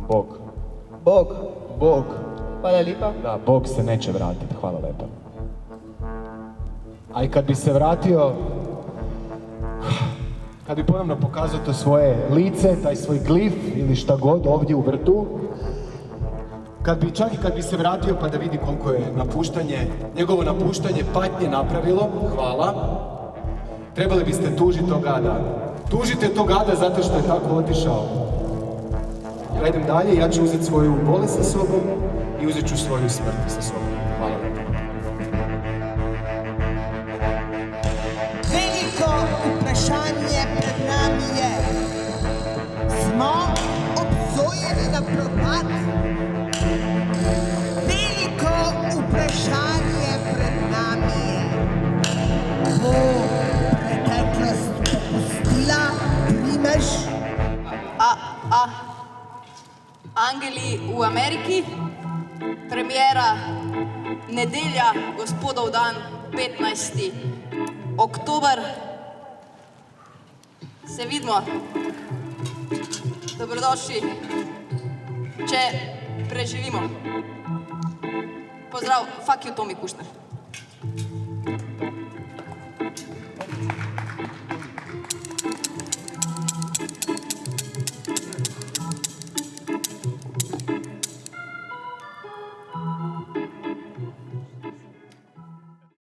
Bog. Bog. Bog. Hvala lipa. Da, Bog se neće vratiti, hvala lepa. A i kad bi se vratio, kad bi ponovno pokazao to svoje lice, taj svoj glif ili šta god ovdje u vrtu, čak i kad bi se vratio pa da vidi koliko je njegovo napuštanje patnje napravilo, hvala, trebali biste tužiti tog gada. Tužite tog gada zato što je tako otišao. Ja idem dalje, ja ću uzeti svoju bolest sa sobom i uzet ću svoju smrt sa sobom. Hvala lepo. Veliko vprašanje pred nami je. Smo obsojeni na propad? Veliko vprašanje pred nami je. Bo preteklost popustila primež? Angeli v Ameriki, premijera nedelja, gospodov dan, 15. oktober. Se vidimo. Dobrodošli, če preživimo. Pozdrav, fuck you, Tomi Kušner.